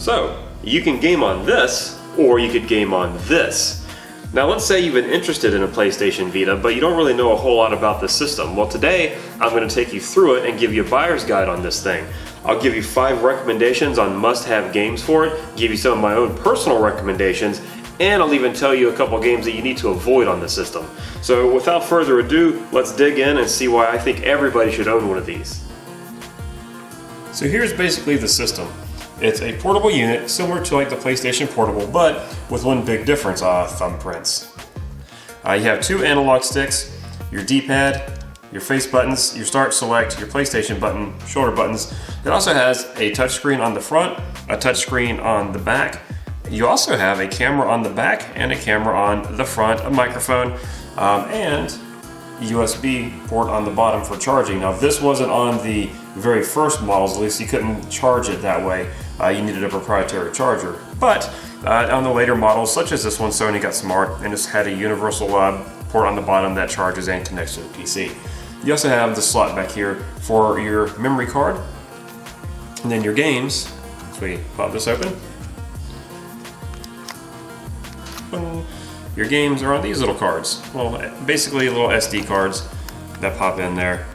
So, you can game on this, or you could game on this. Now let's say you've been interested in a PlayStation Vita, but you don't really know a whole lot about the system. Well, today I'm going to take you through it and give you a buyer's guide on this thing. I'll give you 5 recommendations on must-have games for it, give you some of my own personal recommendations, and I'll even tell you a couple games that you need to avoid on the system. So without further ado, let's dig in and see why I think everybody should own one of these. So here's basically the system. It's a portable unit similar to like the PlayStation Portable, but with one big difference, thumbprints. You have 2 analog sticks, your D-pad, your face buttons, your start, select, your PlayStation button, shoulder buttons. It also has a touchscreen on the front, a touchscreen on the back. You also have a camera on the back and a camera on the front, a microphone, and USB port on the bottom for charging. Now this wasn't on the very first models, at least you couldn't charge it that way. You needed a proprietary charger. But on the later models, such as this one, Sony got smart and just had a universal port on the bottom that charges and connects to the PC. You also have the slot back here for your memory card, and then your games. So we pop this open. Your games are on these little cards. Well, basically little SD cards that pop in there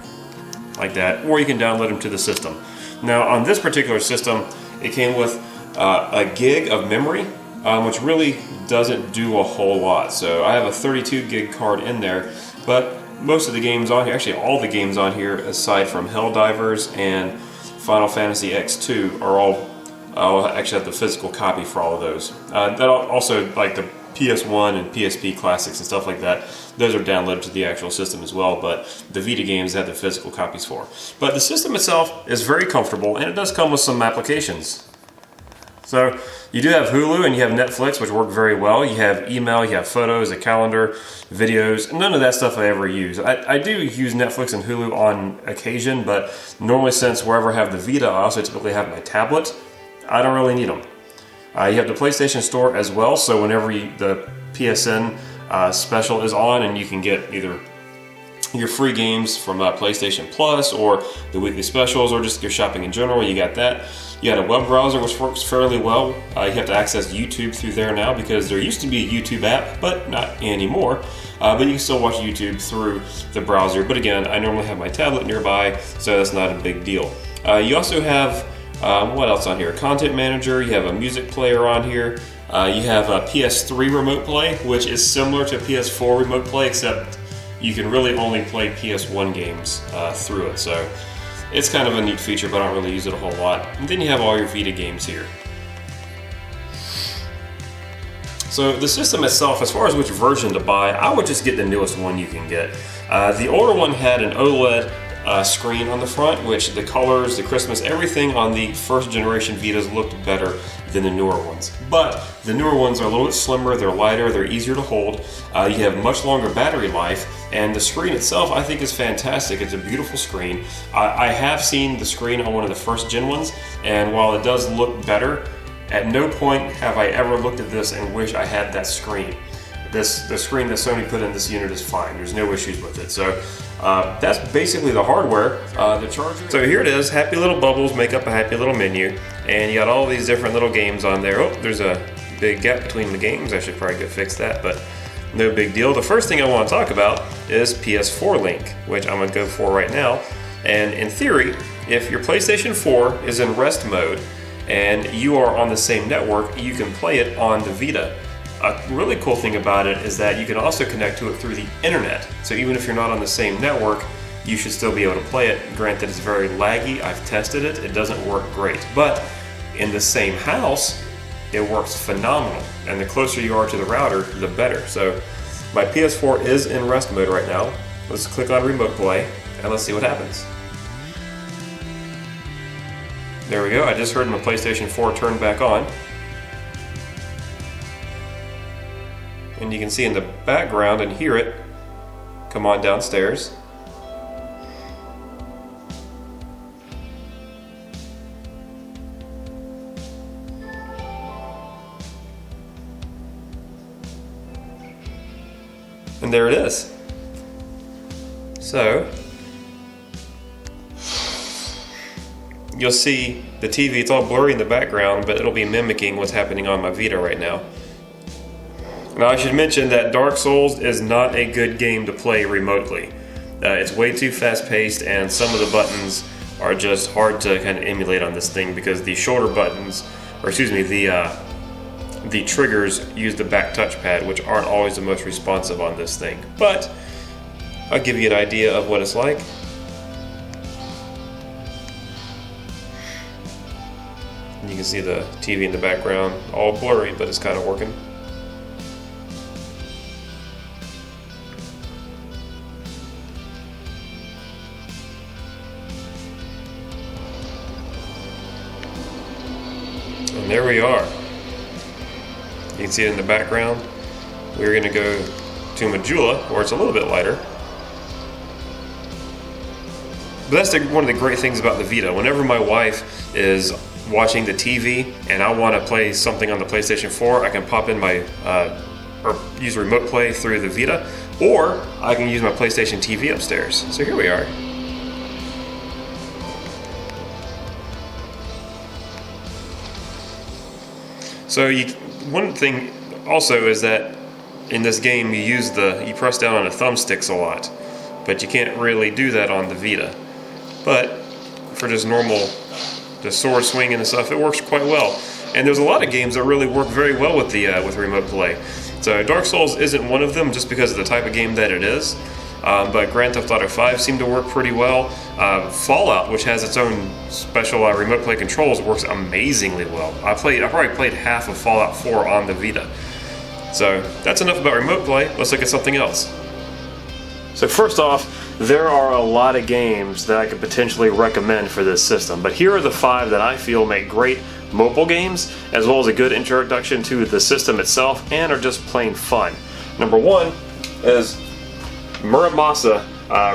like that, or you can download them to the system. Now on this particular system, it came with a gig of memory, which really doesn't do a whole lot. So I have a 32 gig card in there, but most of the games on here, actually all the games on here, aside from Helldivers and Final Fantasy X2, are all, I'll actually have the physical copy for all of those. That also, like the PS1 and PSP classics and stuff like that, those are downloaded to the actual system as well, but the Vita games have the physical copies for. But the system itself is very comfortable, and it does come with some applications. So you do have Hulu and you have Netflix, which work very well. You have email, you have photos, a calendar, videos, and none of that stuff I ever use. I do use Netflix and Hulu on occasion, but normally, since wherever I have the Vita, I also typically have my tablet. I don't really need them. You have the PlayStation Store as well, so whenever the PSN special is on, and you can get either your free games from PlayStation Plus or the weekly specials, or just your shopping in general, you got that. You got a web browser which works fairly well. You have to access YouTube through there now, because there used to be a YouTube app, but not anymore. But you can still watch YouTube through the browser. But again, I normally have my tablet nearby, so that's not a big deal. You also have what else on here? Content Manager, you have a music player on here, you have a PS3 Remote Play, which is similar to PS4 Remote Play, except you can really only play PS1 games through it, so it's kind of a neat feature, but I don't really use it a whole lot. And then you have all your Vita games here. So the system itself, as far as which version to buy, I would just get the newest one you can get. The older one had an OLED screen on the front, which the colors, the Christmas, everything on the first generation Vitas looked better than the newer ones. But the newer ones are a little bit slimmer, they're lighter, they're easier to hold, you have much longer battery life, and the screen itself I think is fantastic. It's a beautiful screen. I have seen the screen on one of the first gen ones, and while it does look better, at no point have I ever looked at this and wish I had that screen. The screen that Sony put in this unit is fine. There's no issues with it. So that's basically the hardware. The charger. So here it is. Happy little bubbles make up a happy little menu, and you got all these different little games on there. Oh, there's a big gap between the games. I should probably go fix that, but no big deal. The first thing I want to talk about is PS4 Link, which I'm going to go for right now. And in theory, if your PlayStation 4 is in rest mode and you are on the same network, you can play it on the Vita. A really cool thing about it is that you can also connect to it through the internet. So even if you're not on the same network, you should still be able to play it. Granted, it's very laggy. I've tested it. It doesn't work great. But in the same house, it works phenomenal. And the closer you are to the router, the better. So my PS4 is in rest mode right now. Let's click on Remote Play, and let's see what happens. There we go. I just heard my PlayStation 4 turn back on. And you can see in the background and hear it come on downstairs. And there it is. So you'll see the TV, it's all blurry in the background, but it'll be mimicking what's happening on my Vita right now. Now I should mention that Dark Souls is not a good game to play remotely. It's way too fast paced, and some of the buttons are just hard to kind of emulate on this thing because the shoulder buttons, or excuse me, the triggers use the back touchpad, which aren't always the most responsive on this thing. But I'll give you an idea of what it's like. You can see the TV in the background, all blurry, but it's kind of working. And there we are. You can see it in the background. We're going to go to Majula, where it's a little bit lighter. But that's one of the great things about the Vita. Whenever my wife is watching the TV and I want to play something on the PlayStation 4, I can pop in my, or use remote play through the Vita, or I can use my PlayStation TV upstairs. So here we are. So one thing also is that in this game you press down on the thumbsticks a lot, but you can't really do that on the Vita. But for just normal, just sword swinging and stuff, it works quite well. And there's a lot of games that really work very well with the with remote play. So Dark Souls isn't one of them just because of the type of game that it is. But Grand Theft Auto 5 seemed to work pretty well. Fallout, which has its own special remote play controls, works amazingly well. I probably played half of Fallout 4 on the Vita. So that's enough about remote play. Let's look at something else. So first off, there are a lot of games that I could potentially recommend for this system, but here are the 5 that I feel make great mobile games, as well as a good introduction to the system itself, and are just plain fun. Number 1 is Muramasa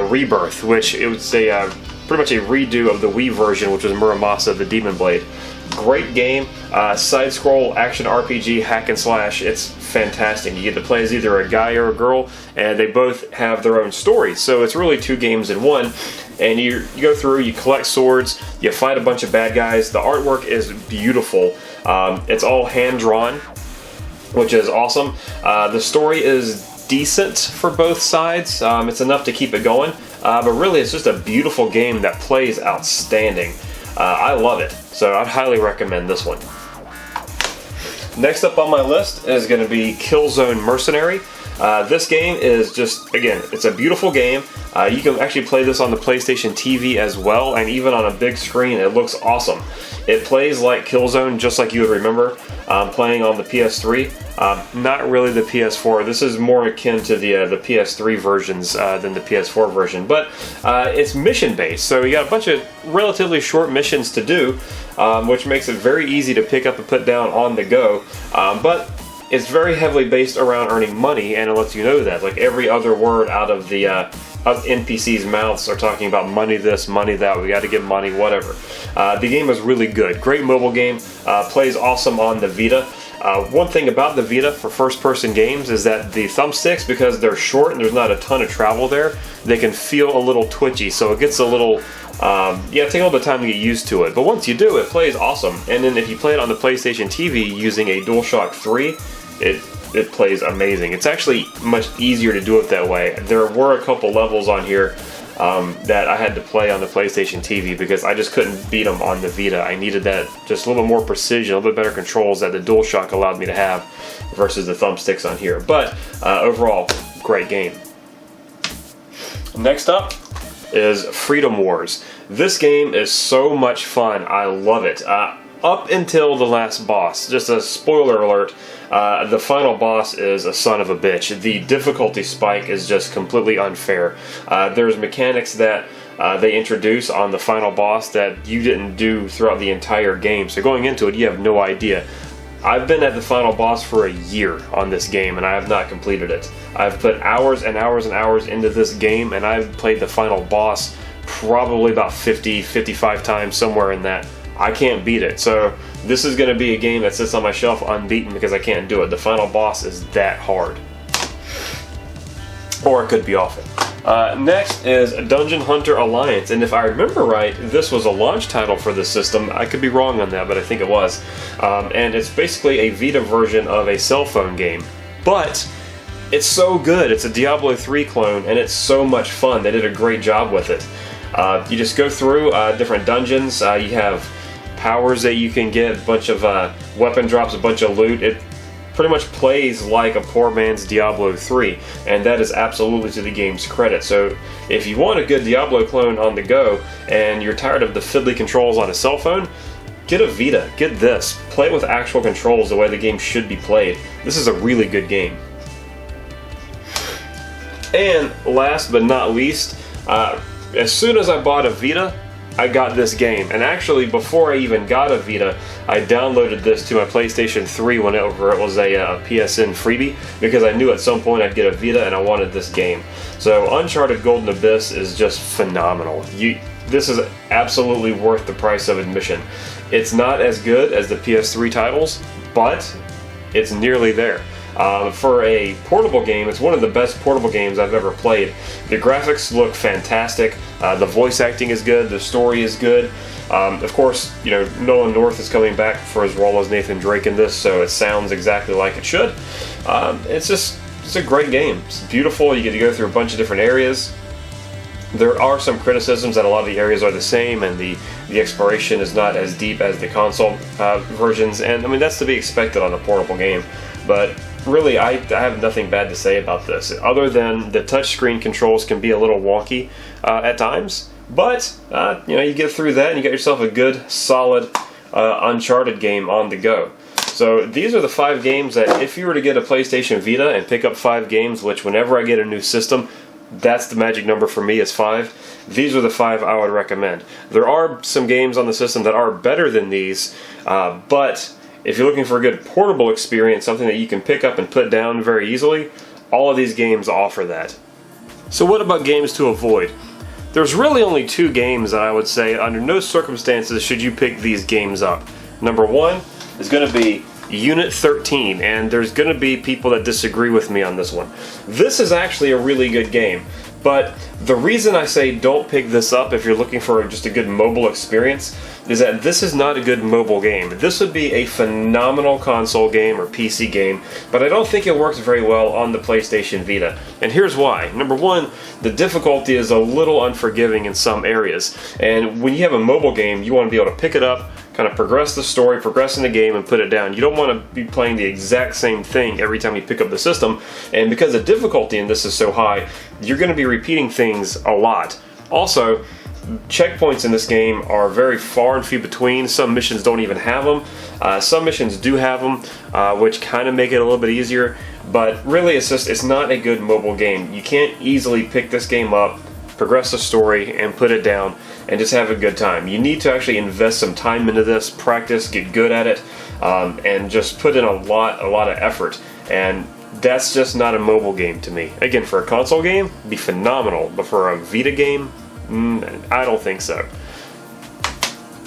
Rebirth, which it was pretty much a redo of the Wii version, which was Muramasa the Demon Blade. Great game, side-scroll action RPG hack and slash. It's fantastic. You get to play as either a guy or a girl, and they both have their own stories. So it's really 2 games in one. And you go through, you collect swords, you fight a bunch of bad guys. The artwork is beautiful. It's all hand-drawn, which is awesome. The story is decent for both sides. It's enough to keep it going, but really it's just a beautiful game that plays outstanding. I love it, so I'd highly recommend this one. Next up on my list is going to be Killzone Mercenary. This game is just, again, it's a beautiful game. You can actually play this on the PlayStation TV as well, and even on a big screen, it looks awesome. It plays like Killzone, just like you would remember playing on the PS3. Not really the PS4. This is more akin to the PS3 versions than the PS4 version, but it's mission-based. So you got a bunch of relatively short missions to do, which makes it very easy to pick up and put down on the go. But it's very heavily based around earning money, and it lets you know that. Like every other word out of the NPCs' mouths are talking about money this, money that, we got to get money, whatever. The game is really good. Great mobile game. Plays awesome on the Vita. One thing about the Vita for first-person games is that the thumbsticks, because they're short and there's not a ton of travel there, they can feel a little twitchy, so it gets a little, take a little bit of time to get used to it. But once you do, it plays awesome. And then if you play it on the PlayStation TV using a DualShock 3, it plays amazing. It's actually much easier to do it that way. There were a couple levels on here that I had to play on the PlayStation TV because I just couldn't beat them on the Vita. I needed that just a little bit more precision, a little bit better controls that the DualShock allowed me to have versus the thumbsticks on here. But overall, great game. Next up is Freedom Wars. This game is so much fun. I love it. Up until the last boss, just a spoiler alert, the final boss is a son of a bitch. The difficulty spike is just completely unfair. There's mechanics that they introduce on the final boss that you didn't do throughout the entire game. So going into it, you have no idea. I've been at the final boss for a year on this game, and I have not completed it. I've put hours and hours and hours into this game, and I've played the final boss probably about 50, 55 times, somewhere in that. I can't beat it. So this is going to be a game that sits on my shelf unbeaten because I can't do it. The final boss is that hard. Or it could be awful. Next is Dungeon Hunter Alliance, and if I remember right, this was a launch title for the system. I could be wrong on that, but I think it was. And it's basically a Vita version of a cell phone game. But it's so good. It's a Diablo 3 clone, and it's so much fun. They did a great job with it. You just go through different dungeons. You have powers that you can get, a bunch of weapon drops, a bunch of loot. It pretty much plays like a poor man's Diablo 3, and that is absolutely to the game's credit. So if you want a good Diablo clone on the go and you're tired of the fiddly controls on a cell phone, get a Vita, get this. Play it with actual controls the way the game should be played. This is a really good game. And last but not least, as soon as I bought a Vita, I got this game. And actually, before I even got a Vita, I downloaded this to my PlayStation 3 whenever it was a PSN freebie, because I knew at some point I'd get a Vita and I wanted this game. So Uncharted Golden Abyss is just phenomenal. This is absolutely worth the price of admission. It's not as good as the PS3 titles, but it's nearly there. For a portable game, it's one of the best portable games I've ever played. The graphics look fantastic, the voice acting is good, the story is good. Of course, you know, Nolan North is coming back for his role as Nathan Drake in this, so it sounds exactly like it should. It's a great game. It's beautiful. You get to go through a bunch of different areas. There are some criticisms that a lot of the areas are the same, and the exploration is not as deep as the console versions, and I mean, that's to be expected on a portable game. But really, I have nothing bad to say about this, other than the touchscreen controls can be a little wonky at times. But you know, you get through that and you get yourself a good, solid Uncharted game on the go. So these are the 5 games that, if you were to get a PlayStation Vita and pick up 5 games, which whenever I get a new system, that's the magic number for me, is 5. These are the 5 I would recommend. There are some games on the system that are better than these, but if you're looking for a good portable experience, something that you can pick up and put down very easily, all of these games offer that. So what about games to avoid? There's really only 2 games that I would say under no circumstances should you pick these games up. Number 1 is going to be Unit 13, and there's going to be people that disagree with me on this one. This is actually a really good game, but the reason I say don't pick this up if you're looking for just a good mobile experience is that this is not a good mobile game. This would be a phenomenal console game or PC game, but I don't think it works very well on the PlayStation Vita. And here's why. Number 1, the difficulty is a little unforgiving in some areas. And when you have a mobile game, you want to be able to pick it up, kind of progress the story, progress in the game, and put it down. You don't want to be playing the exact same thing every time you pick up the system, and because the difficulty in this is so high, you're going to be repeating things a lot. Also, checkpoints in this game are very far and few between. Some missions don't even have them. Some missions do have them, which kind of make it a little bit easier, but really it's not a good mobile game. You can't easily pick this game up, progress the story, and put it down and just have a good time. You need to actually invest some time into this, practice, get good at it, and just put in a lot of effort. And that's just not a mobile game to me. Again, for a console game, it'd be phenomenal, but for a Vita game, I don't think so.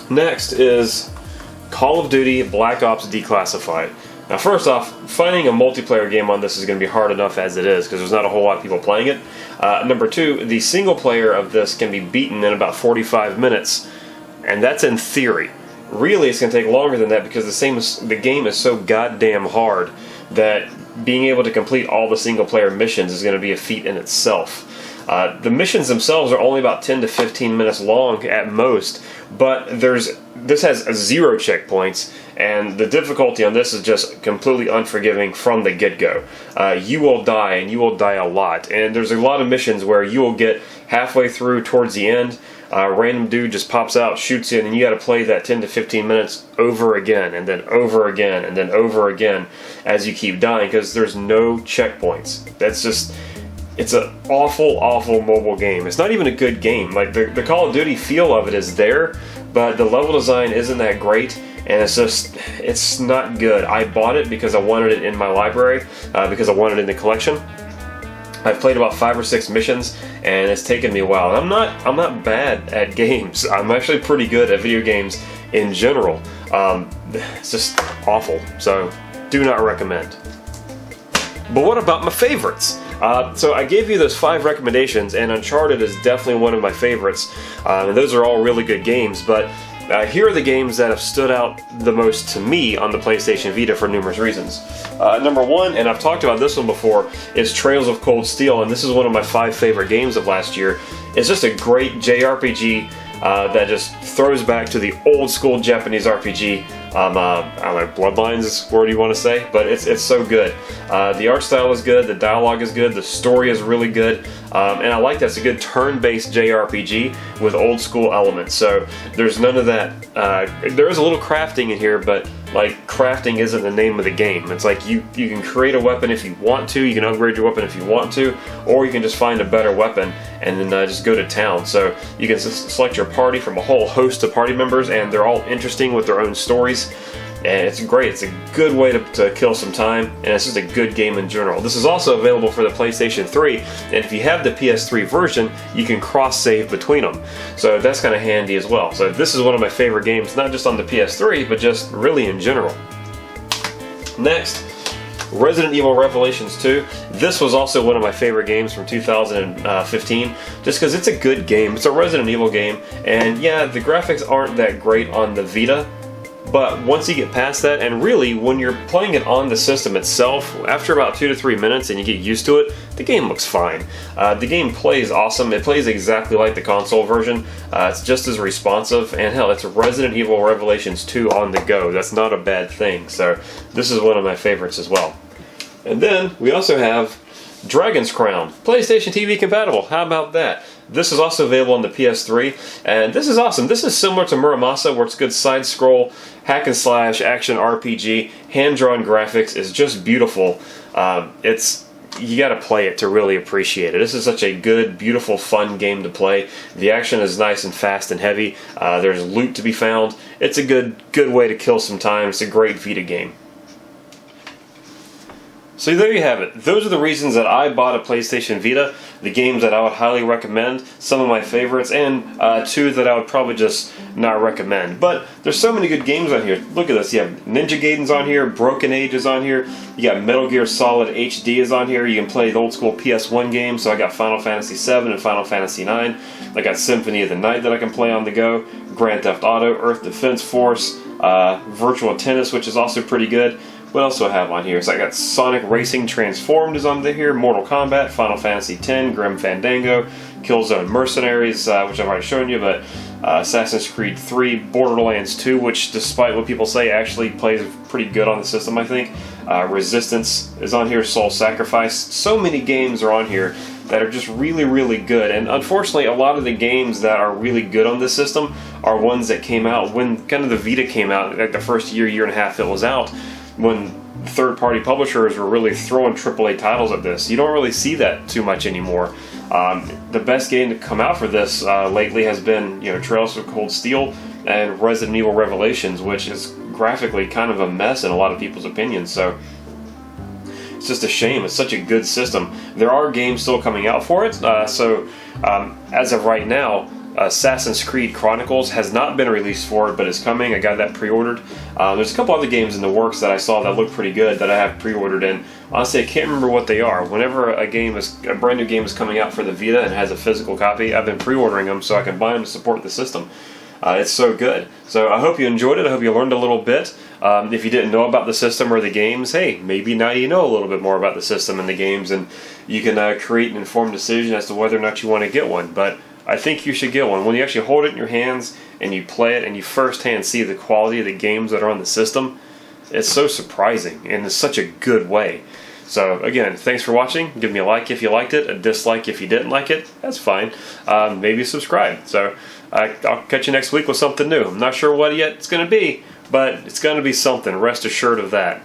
Next is Call of Duty Black Ops Declassified. Now, first off, finding a multiplayer game on this is going to be hard enough as it is, because there's not a whole lot of people playing it. Number 2, the single player of this can be beaten in about 45 minutes, and that's in theory. Really, it's going to take longer than that, because the game is so goddamn hard that being able to complete all the single player missions is going to be a feat in itself. The missions themselves are only about 10 to 15 minutes long at most, but this has 0 checkpoints, and the difficulty on this is just completely unforgiving from the get-go. You will die, and you will die a lot, and there's a lot of missions where you will get halfway through towards the end, a random dude just pops out, shoots you, and you got to play that 10 to 15 minutes over again, and then over again, and then over again as you keep dying, because there's no checkpoints. It's an awful mobile game. It's not even a good game. Like, the Call of Duty feel of it is there, but the level design isn't that great, and it's not good. I bought it because I wanted it in my library, because I wanted it in the collection. I've played about 5 or 6 missions, and it's taken me a while. And I'm not bad at games. I'm actually pretty good at video games in general. It's just awful, so do not recommend. But what about my favorites? So I gave you those 5 recommendations, and Uncharted is definitely one of my favorites. And those are all really good games, but here are the games that have stood out the most to me on the PlayStation Vita for numerous reasons. Number 1, and I've talked about this one before, is Trails of Cold Steel, and this is one of my 5 favorite games of last year. It's just a great JRPG that just throws back to the old school Japanese RPG. I don't know, Bloodlines is the word you want to say, but it's so good. The art style is good, the dialogue is good, the story is really good, and I like that it's a good turn-based JRPG with old school elements. So there's none of that. There is a little crafting in here, but like crafting isn't the name of the game. It's like you can create a weapon if you want to, you can upgrade your weapon if you want to, or you can just find a better weapon and then just go to town. So you can select your party from a whole host of party members, and they're all interesting with their own stories. And it's great. It's a good way to kill some time, and it's just a good game in general. This is also available for the PlayStation 3, and if you have the PS3 version, you can cross-save between them. So that's kind of handy as well. So this is one of my favorite games, not just on the PS3, but just really in general. Next, Resident Evil Revelations 2. This was also one of my favorite games from 2015, just because it's a good game. It's a Resident Evil game, and yeah, the graphics aren't that great on the Vita, but once you get past that, and really when you're playing it on the system itself, after about 2 to 3 minutes and you get used to it, the game looks fine. The game plays awesome. It plays exactly like the console version. It's just as responsive, and hell, it's Resident Evil Revelations 2 on the go. That's not a bad thing, so this is one of my favorites as well. And then we also have Dragon's Crown, PlayStation TV compatible. How about that? This is also available on the PS3, and this is awesome. This is similar to Muramasa, where it's good side-scroll, hack-and-slash, action RPG. Hand-drawn graphics is just beautiful. You gotta play it to really appreciate it. This is such a good, beautiful, fun game to play. The action is nice and fast and heavy. There's loot to be found. It's a good way to kill some time. It's a great Vita game. So there you have it. Those are the reasons that I bought a PlayStation Vita, the games that I would highly recommend, some of my favorites, and 2 that I would probably just not recommend. But there's so many good games on here. Look at this. You have Ninja Gaiden's on here, Broken Age is on here, you got Metal Gear Solid HD is on here, you can play the old school PS1 games, so I got Final Fantasy VII and Final Fantasy IX, I got Symphony of the Night that I can play on the go, Grand Theft Auto, Earth Defense Force, Virtual Tennis, which is also pretty good. What else do I have on here? So I got Sonic Racing Transformed is on here, Mortal Kombat, Final Fantasy X, Grim Fandango, Killzone Mercenaries, which I've already shown you, but Assassin's Creed 3, Borderlands 2, which despite what people say actually plays pretty good on the system, I think. Resistance is on here, Soul Sacrifice. So many games are on here that are just really, really good. And unfortunately, a lot of the games that are really good on this system are ones that came out when kind of the Vita came out, like the first year and a half it was out, when third-party publishers were really throwing AAA titles at this. You don't really see that too much anymore. The best game to come out for this lately has been, Trails of Cold Steel and Resident Evil Revelations, which is graphically kind of a mess in a lot of people's opinions. So it's just a shame. It's such a good system. There are games still coming out for it. As of right now, Assassin's Creed Chronicles has not been released for it, but is coming. I got that pre-ordered. There's a couple other games in the works that I saw that look pretty good that I have pre-ordered, and honestly I can't remember what they are. Whenever a brand new game is coming out for the Vita and has a physical copy, I've been pre-ordering them so I can buy them to support the system. It's so good. So I hope you enjoyed it. I hope you learned a little bit. If you didn't know about the system or the games, hey, maybe now you know a little bit more about the system and the games, and you can create an informed decision as to whether or not you want to get one. But I think you should get one. When you actually hold it in your hands and you play it and you firsthand see the quality of the games that are on the system, it's so surprising and in such a good way. So again, thanks for watching. Give me a like if you liked it, a dislike if you didn't like it. That's fine. Maybe subscribe. So I'll catch you next week with something new. I'm not sure what yet it's going to be, but it's going to be something. Rest assured of that.